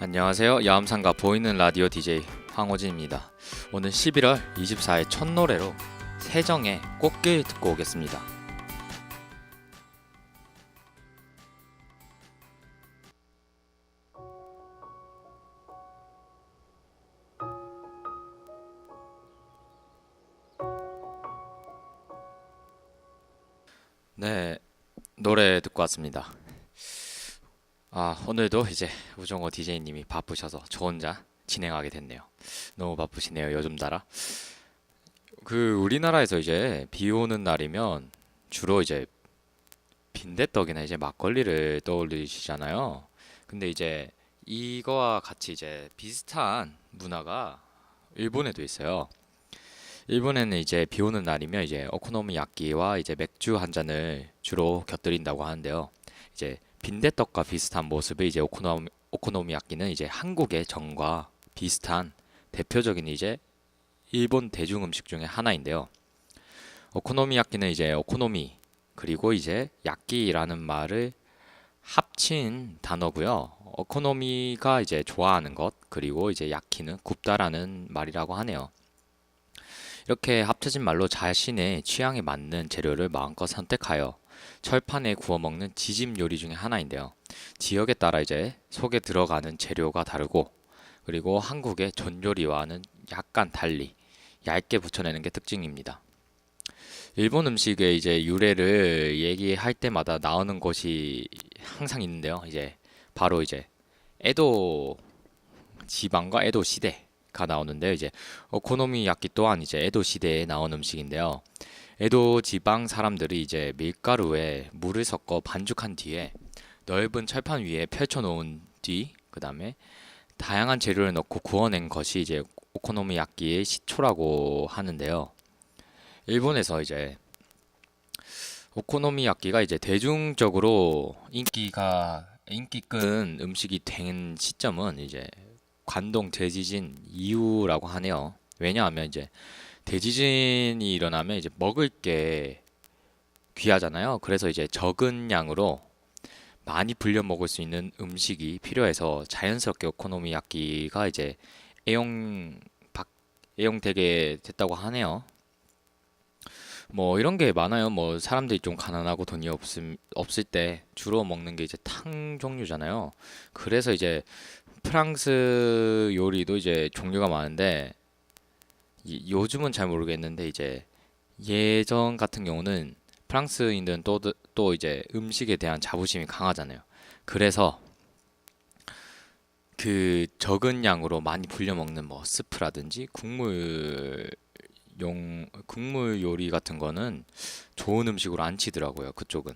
안녕하세요. 야음상가 보이는 라디오 DJ 황호진입니다. 오늘 11월 24일 첫 노래로 세정의 꽃길 듣고 오겠습니다. 네, 노래 듣고 왔습니다. 오늘도 이제 우정호 DJ님이 바쁘셔서 저 혼자 진행하게 됐네요. 너무 바쁘시네요, 요즘 따라. 우리나라에서 이제 비 오는 날이면 주로 이제 빈대떡이나 이제 막걸리를 떠올리시잖아요. 근데 이제 이거와 같이 이제 비슷한 문화가 일본에도 있어요. 일본에는 이제 비 오는 날이면 이제 오코노미야끼와 이제 맥주 한 잔을 주로 곁들인다고 하는데요. 이제 빈대떡과 비슷한 모습의 이제 오코노미야끼는 이제 한국의 정과 비슷한 대표적인 이제 일본 대중 음식 중에 하나인데요. 오코노미야끼는 이제 오코노미 그리고 이제 야끼라는 말을 합친 단어고요. 오코노미가 이제 좋아하는 것, 그리고 이제 야키는 굽다라는 말이라고 하네요. 이렇게 합쳐진 말로 자신의 취향에 맞는 재료를 마음껏 선택하여 철판에 구워 먹는 지짐 요리 중에 하나인데요. 지역에 따라 이제 속에 들어가는 재료가 다르고, 그리고 한국의 전 요리와는 약간 달리 얇게 붙여내는 게 특징입니다. 일본 음식의 이제 유래를 얘기할 때마다 나오는 것이 항상 있는데요. 이제 바로 이제 에도 지방과 에도 시대가 나오는데요. 이제 오코노미야끼 또한 이제 에도 시대에 나온 음식인데요. 에도 지방 사람들이 이제 밀가루에 물을 섞어 반죽한 뒤에 넓은 철판 위에 펼쳐놓은 뒤, 그 다음에 다양한 재료를 넣고 구워낸 것이 이제 오코노미야끼의 시초라고 하는데요. 일본에서 이제 오코노미야끼가 이제 대중적으로 인기 끈 음식이 된 시점은 이제 관동 대지진 이후라고 하네요. 왜냐하면 이제 대지진이 일어나면 이제 먹을 게 귀하잖아요. 그래서 이제 적은 양으로 많이 불려 먹을 수 있는 음식이 필요해서 자연스럽게 오코노미야끼가 이제 애용 애용되게 됐다고 하네요. 뭐 이런 게 많아요. 뭐 사람들이 좀 가난하고 돈이 없을 때 주로 먹는 게 이제 탕 종류잖아요. 그래서 이제 프랑스 요리도 이제 종류가 많은데 요즘은 잘 모르겠는데 이제 예전 같은 경우는 프랑스인들은 또 이제 음식에 대한 자부심이 강하잖아요. 그래서 적은 양으로 많이 불려 먹는 뭐 스프라든지 국물 요리 같은 거는 좋은 음식으로 안 치더라고요. 그쪽은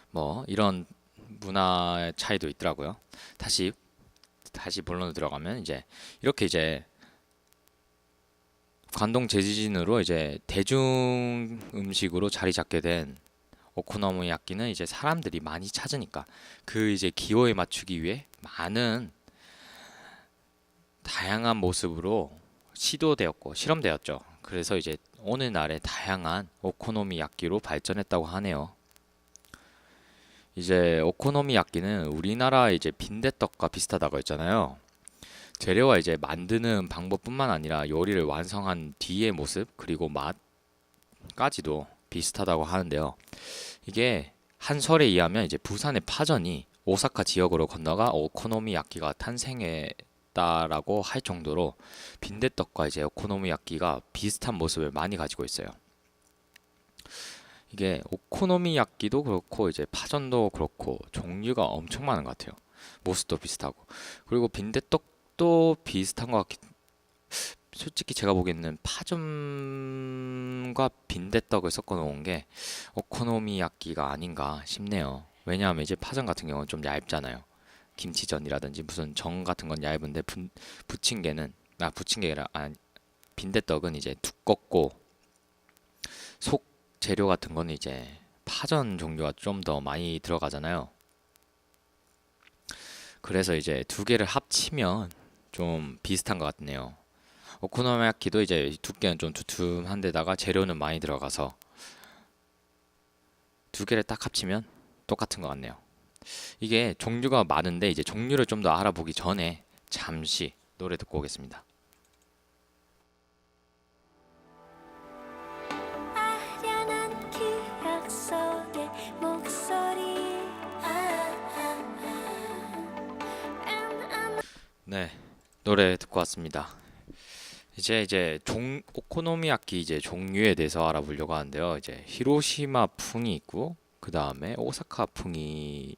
뭐 이런 문화의 차이도 있더라고요. 다시 본론으로 들어가면 이제 이렇게 이제 관동 재지진으로 이제 대중 음식으로 자리 잡게 된 오코노미야끼는 이제 사람들이 많이 찾으니까 이제 기호에 맞추기 위해 많은 다양한 모습으로 시도되었고 실험되었죠. 그래서 이제 오늘날의 다양한 오코노미야끼로 발전했다고 하네요. 이제 오코노미야끼는 우리나라 이제 빈대떡과 비슷하다고 했잖아요. 재료와 이제 만드는 방법뿐만 아니라 요리를 완성한 뒤의 모습 그리고 맛까지도 비슷하다고 하는데요. 이게 한 설에 의하면 이제 부산의 파전이 오사카 지역으로 건너가 오코노미야끼가 탄생했다라고 할 정도로 빈대떡과 이제 오코노미야끼가 비슷한 모습을 많이 가지고 있어요. 이게 오코노미야끼도 그렇고 이제 파전도 그렇고 종류가 엄청 많은 것 같아요. 모습도 비슷하고. 그리고 빈대떡도 비슷한 것 같긴. 솔직히 제가 보기에는 파전과 빈대떡을 섞어 놓은 게 오코노미야끼가 아닌가 싶네요. 왜냐하면 이제 파전 같은 경우는 좀 얇잖아요. 김치전이라든지 무슨 정 같은 건 얇은데 부침개는 빈대떡은 이제 두껍고 속 재료 같은 거는 이제 파전 종류가 좀 더 많이 들어가잖아요. 그래서 이제 두 개를 합치면 좀 비슷한 것 같네요. 오코노미야키도 이제 두께는 좀 두툼한 데다가 재료는 많이 들어가서 두 개를 딱 합치면 똑같은 것 같네요. 이게 종류가 많은데 이제 종류를 좀 더 알아보기 전에 잠시 노래 듣고 오겠습니다. 아련한 기억 속의 목소리 네, 노래 듣고 왔습니다. 이제 오코노미야끼 이제 종류에 대해서 알아보려고 하는데요. 이제 히로시마 풍이 있고 그 다음에 오사카 풍이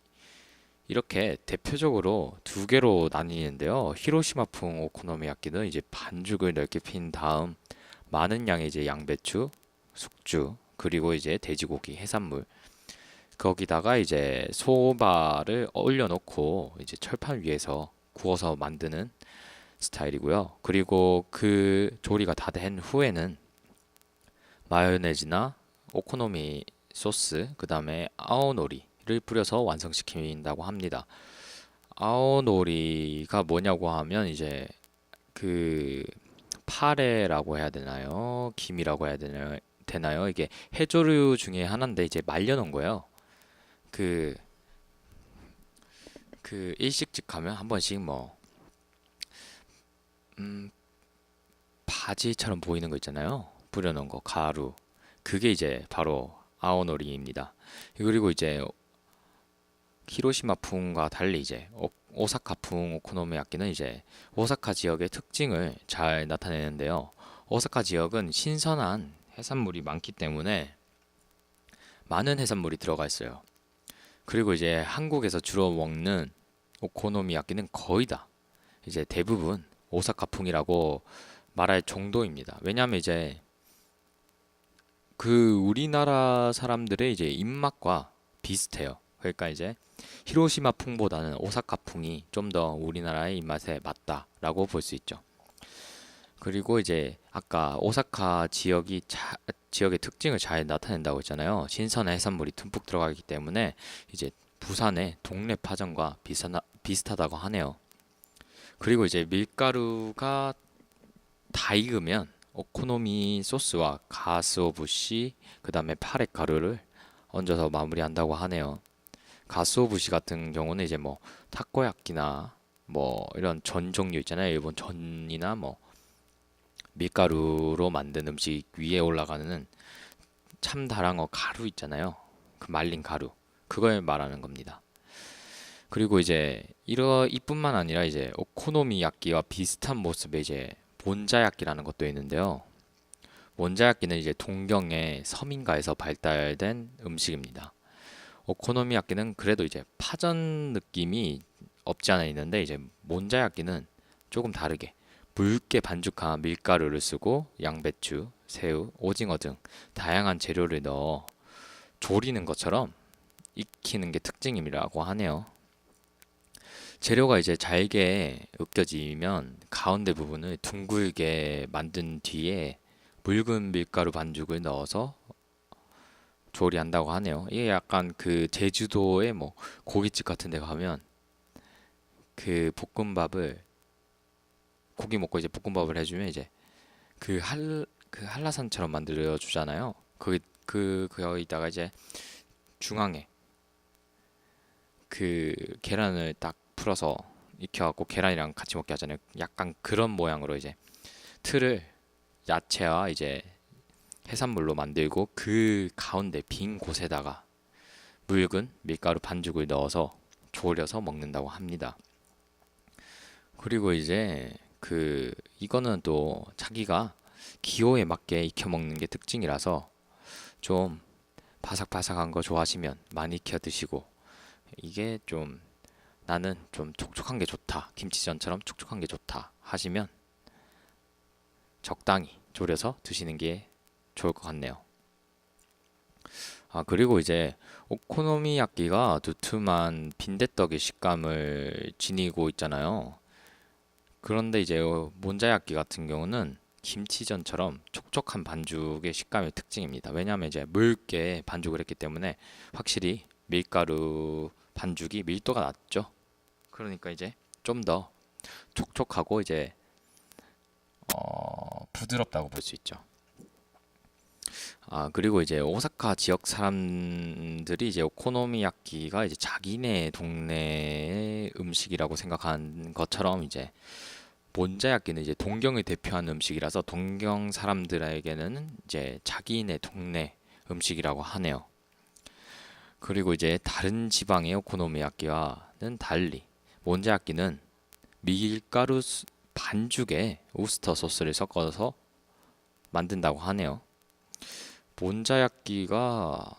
이렇게 대표적으로 두 개로 나뉘는데요. 히로시마풍 오코노미야끼는 이제 반죽을 넓게 핀 다음 많은 양의 이제 양배추, 숙주, 그리고 이제 돼지고기, 해산물 거기다가 이제 소바를 올려놓고 이제 철판 위에서 구워서 만드는 스타일이고요. 그리고 그 조리가 다 된 후에는 마요네즈나 오코노미 소스, 그 다음에 아오노리를 뿌려서 완성시킨다고 합니다. 아오노리가 뭐냐고 하면 이제 그 파레라고 해야 되나요? 김이라고 해야 되나요? 이게 해조류 중에 하나인데 이제 말려놓은 거예요. 그, 그 일식집 가면 한 번씩 뭐, 음, 바지처럼 보이는 거 있잖아요. 뿌려놓은 거, 가루. 그게 이제 바로 아오노리입니다. 그리고 이제 히로시마풍과 달리 이제 오사카풍 오코노미야끼는 이제 오사카 지역의 특징을 잘 나타내는데요. 오사카 지역은 신선한 해산물이 많기 때문에 많은 해산물이 들어가 있어요. 그리고 이제 한국에서 주로 먹는 오코노미야끼는 거의 다 이제 대부분 오사카풍이라고 말할 정도입니다. 왜냐하면 이제 그 우리나라 사람들의 이제 입맛과 비슷해요. 그러니까 이제 히로시마 풍보다는 오사카 풍이 좀 더 우리나라의 입맛에 맞다라고 볼 수 있죠. 그리고 이제 아까 오사카 지역의 특징을 잘 나타낸다고 했잖아요. 신선한 해산물이 듬뿍 들어가기 때문에 이제 부산의 동네 파전과 비슷하다고 하네요. 그리고 이제 밀가루가 다 익으면 오코노미 소스와 가스오부시 그다음에 파랫가루를 얹어서 마무리한다고 하네요. 가스오부시 같은 경우는 이제 뭐 타코야끼나 뭐 이런 전 종류 있잖아요. 일본 전이나 뭐 밀가루로 만든 음식 위에 올라가는 참다랑어 가루 있잖아요. 그 말린 가루. 그걸 말하는 겁니다. 그리고 이제 이뿐만 아니라 이제 오코노미야끼와 비슷한 모습의 이제 몬자야끼라는 것도 있는데요. 몬자야끼는 이제 동경의 서민가에서 발달된 음식입니다. 오코노미야끼는 그래도 이제 파전 느낌이 없지 않아 있는데 이제 몬자야끼는 조금 다르게 묽게 반죽한 밀가루를 쓰고 양배추, 새우, 오징어 등 다양한 재료를 넣어 조리는 것처럼 익히는 게 특징이라고 하네요. 재료가 이제 잘게 으깨지면 가운데 부분을 둥글게 만든 뒤에 묽은 밀가루 반죽을 넣어서 조리한다고 하네요. 이게 약간 그 제주도의 뭐 고깃집 같은 데 가면 그 볶음밥을 고기 먹고 이제 볶음밥을 해주면 이제 그 한라산처럼 만들어 주잖아요. 거기다가 이제 중앙에 그 계란을 딱 풀어서 익혀갖고 계란이랑 같이 먹게 하잖아요. 약간 그런 모양으로 이제 틀을 야채와 이제 해산물로 만들고 그 가운데 빈 곳에다가 묽은 밀가루 반죽을 넣어서 졸여서 먹는다고 합니다. 그리고 이제 이거는 또 자기가 기호에 맞게 익혀 먹는 게 특징이라서 좀 바삭바삭한 거 좋아하시면 많이 익혀 드시고 이게 좀 나는 좀 촉촉한 게 좋다. 김치전처럼 촉촉한 게 좋다 하시면 적당히 졸여서 드시는 게 좋을 것 같네요. 아, 그리고 이제 오코노미야끼가 두툼한 빈대떡의 식감을 지니고 있잖아요. 그런데 이제 몬자야끼 같은 경우는 김치전처럼 촉촉한 반죽의 식감이 특징입니다. 왜냐하면 이제 묽게 반죽을 했기 때문에 확실히 밀가루 반죽이 밀도가 낮죠. 그러니까 이제 좀 더 촉촉하고 이제 부드럽다고 볼 수 있죠. 아, 그리고 이제 오사카 지역 사람들이 이제 오코노미야끼가 이제 자기네 동네의 음식이라고 생각한 것처럼 이제 몬자야끼는 이제 동경을 대표하는 음식이라서 동경 사람들에게는 이제 자기네 동네 음식이라고 하네요. 그리고 이제 다른 지방의 오코노미야끼와는 달리 몬자야끼는 밀가루 반죽에 우스터 소스를 섞어서 만든다고 하네요. 몬자야끼가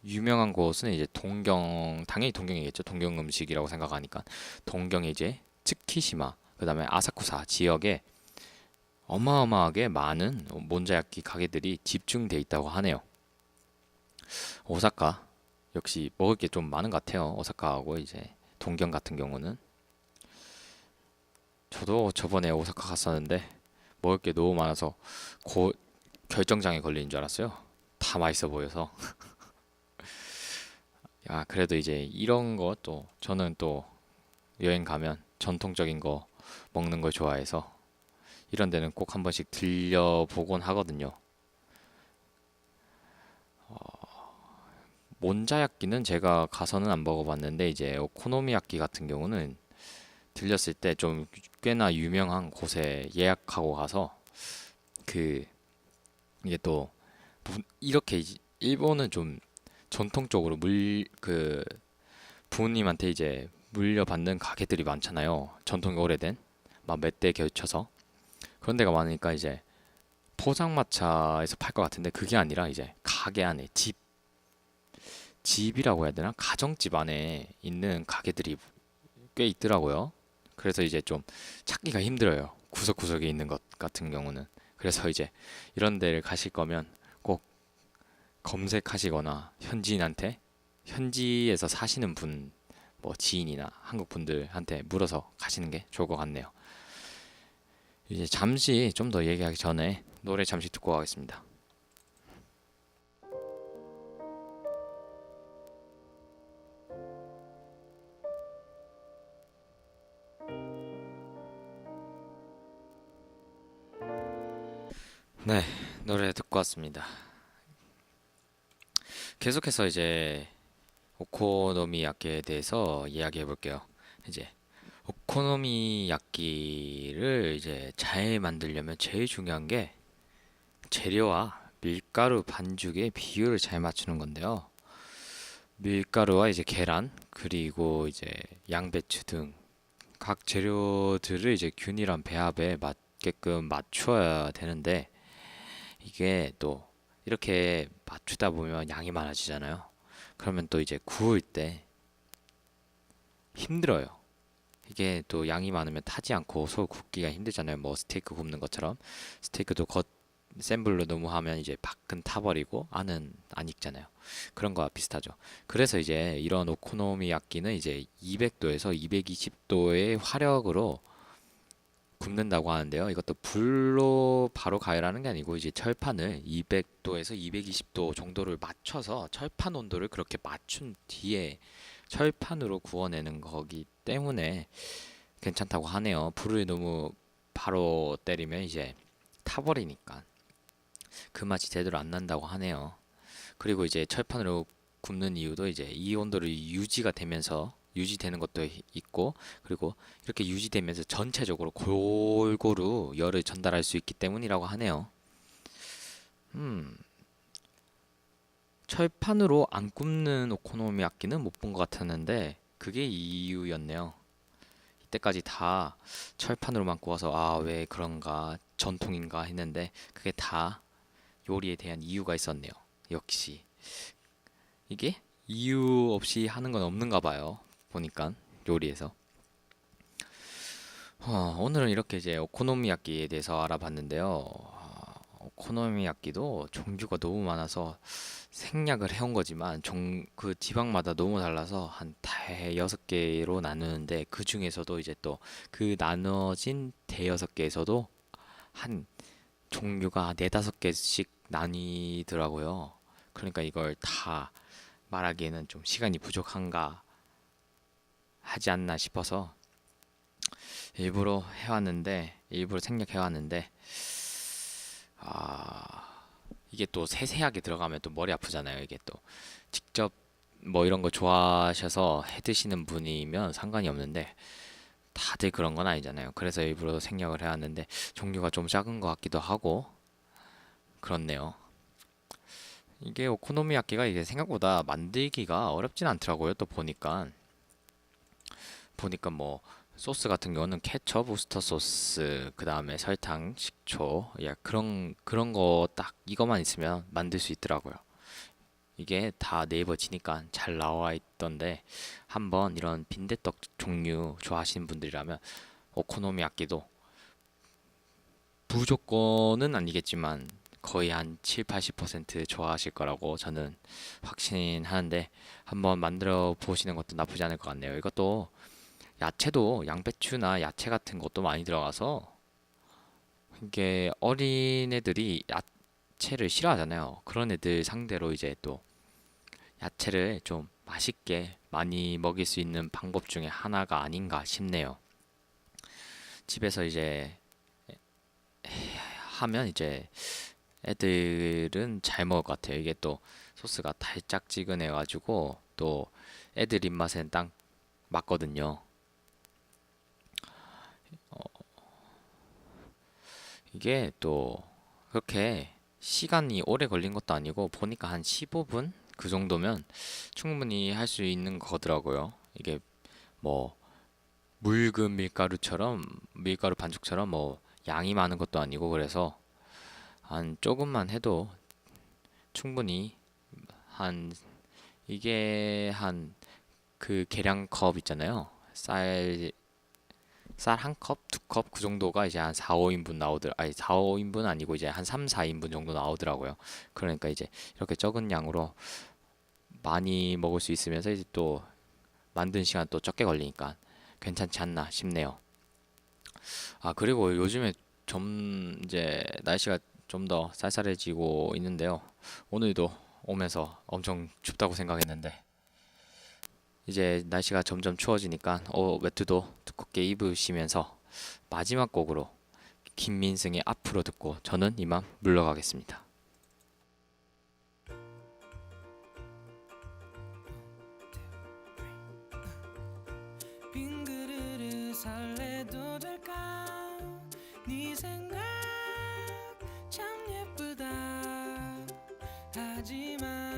유명한 곳은 이제 동경, 당연히 동경이겠죠. 동경 음식이라고 생각하니까 동경에 이제 츠키시마, 그다음에 아사쿠사 지역에 어마어마하게 많은 몬자야끼 가게들이 집중돼 있다고 하네요. 오사카 역시 먹을 게 좀 많은 것 같아요. 오사카하고 이제 동경 같은 경우는 저도 저번에 오사카 갔었는데 먹을 게 너무 많아서 고 결정장애 걸리는 줄 알았어요. 다 맛있어 보여서. 야, 그래도 이제 이런 거 또 저는 또 여행 가면 전통적인 거 먹는 걸 좋아해서 이런 데는 꼭 한 번씩 들려보곤 하거든요. 몬자야끼는 제가 가서는 안 먹어봤는데 이제 오코노미야끼 같은 경우는 들렸을 때 좀 꽤나 유명한 곳에 예약하고 가서 그 이게 또 이렇게 일본은 좀 전통적으로 부모님한테 이제 물려받는 가게들이 많잖아요. 전통이 오래된 막 몇 대 걸쳐서 그런 데가 많으니까 이제 포장마차에서 팔 것 같은데 그게 아니라 이제 가게 안에 집이라고 해야 되나? 가정집 안에 있는 가게들이 꽤 있더라고요. 그래서 이제 좀 찾기가 힘들어요. 구석구석에 있는 것 같은 경우는. 그래서 이제 이런 데를 가실 거면 꼭 검색하시거나 현지에서 사시는 분, 뭐 지인이나 한국 분들한테 물어서 가시는 게 좋을 것 같네요. 이제 잠시 좀 더 얘기하기 전에 노래 잠시 듣고 가겠습니다. 네, 노래 듣고 왔습니다. 계속해서 이제 오코노미야끼에 대해서 이야기해 볼게요. 이제 오코노미야끼를 이제 잘 만들려면 제일 중요한 게 재료와 밀가루 반죽의 비율을 잘 맞추는 건데요. 밀가루와 이제 계란, 그리고 이제 양배추 등 각 재료들을 이제 균일한 배합에 맞게끔 맞춰야 되는데 이게 또 이렇게 맞추다 보면 양이 많아지잖아요. 그러면 또 이제 구울 때 힘들어요. 이게 또 양이 많으면 타지 않고 서로 굽기가 힘들잖아요. 뭐 스테이크 굽는 것처럼 스테이크도 겉 센 불로 너무 하면 이제 밖은 타버리고 안은 안 익잖아요. 그런 거와 비슷하죠. 그래서 이제 이런 오코노미야끼는 이제 200도에서 220도의 화력으로 굽는다고 하는데요. 이것도 불로 바로 가열하는 게 아니고 이제 철판을 200도에서 220도 정도를 맞춰서 철판 온도를 그렇게 맞춘 뒤에 철판으로 구워내는 거기 때문에 괜찮다고 하네요. 불을 너무 바로 때리면 이제 타버리니까 그 맛이 제대로 안 난다고 하네요. 그리고 이제 철판으로 굽는 이유도 이제 이 온도를 유지되는 것도 있고 그리고 이렇게 유지되면서 전체적으로 골고루 열을 전달할 수 있기 때문이라고 하네요. 음, 철판으로 안 굽는 오코노미야끼는 못 본 것 같았는데 그게 이유였네요. 이때까지 다 철판으로만 구워서 아, 왜 그런가 전통인가 했는데 그게 다 요리에 대한 이유가 있었네요. 역시 이게 이유 없이 하는 건 없는가 봐요. 보니까 요리에서. 오늘은 이렇게 이제 오코노미야끼에 대해서 알아봤는데요. 오코노미야끼도 종류가 너무 많아서 생략을 해온 거지만 그 지방마다 너무 달라서 한 대여섯 개로 나누는데 그 중에서도 이제 또 그 나눠진 대여섯 개에서도 한 종류가 네다섯 개씩 나뉘더라고요. 그러니까 이걸 다 말하기에는 좀 시간이 부족한가 하지 않나 싶어서 일부러 생략해왔는데 아, 이게 또 세세하게 들어가면 또 머리 아프잖아요. 이게 또 직접 뭐 이런 거 좋아하셔서 해 드시는 분이면 상관이 없는데 다들 그런 건 아니잖아요. 그래서 일부러 생략을 해왔는데 종류가 좀 작은 것 같기도 하고 그렇네요. 이게 오코노미야끼가 이게 생각보다 만들기가 어렵진 않더라고요. 또 보니까 뭐 소스 같은 경우는 케첩, 우스터 소스, 그 다음에 설탕, 식초, 야 그런 거 딱 이거만 있으면 만들 수 있더라고요. 이게 다 네이버 치니까 잘 나와 있던데 한번 이런 빈대떡 종류 좋아하시는 분들이라면 오코노미야끼도 무조건은 아니겠지만 거의 한 7, 80% 좋아하실 거라고 저는 확신하는데 한번 만들어 보시는 것도 나쁘지 않을 것 같네요. 이것도 야채도 양배추나 야채 같은 것도 많이 들어가서 이게 어린애들이 야채를 싫어하잖아요. 그런 애들 상대로 이제 또 야채를 좀 맛있게 많이 먹일 수 있는 방법 중에 하나가 아닌가 싶네요. 집에서 이제 하면 이제 애들은 잘 먹을 것 같아요. 이게 또 소스가 달짝지근해가지고 또 애들 입맛엔 딱 맞거든요. 이게 또 그렇게 시간이 오래 걸린 것도 아니고 보니까 한 15분 그 정도면 충분히 할 수 있는 거더라고요. 이게 뭐 묽은 밀가루처럼 밀가루 반죽처럼 뭐 양이 많은 것도 아니고 그래서 한 조금만 해도 충분히 한 이게 한 그 계량컵 있잖아요. 쌀 한 컵, 두 컵 그 정도가 이제 한 4, 5인분 아니 4, 5인분 아니고 이제 한 3, 4인분 정도 나오더라고요. 그러니까 이제 이렇게 적은 양으로 많이 먹을 수 있으면서 이제 또 만든 시간 또 적게 걸리니까 괜찮지 않나 싶네요. 아, 그리고 요즘에 좀 이제 날씨가 좀 더 쌀쌀해지고 있는데요. 오늘도 오면서 엄청 춥다고 생각했는데 이제 날씨가 점점 추워지니까 외투도 두껍게 입으시면서 마지막 곡으로 김민승의 앞으로 듣고 저는 이만 물러가겠습니다. 빈 그릇을 설레도 될까 네 생각 참 예쁘다 하지만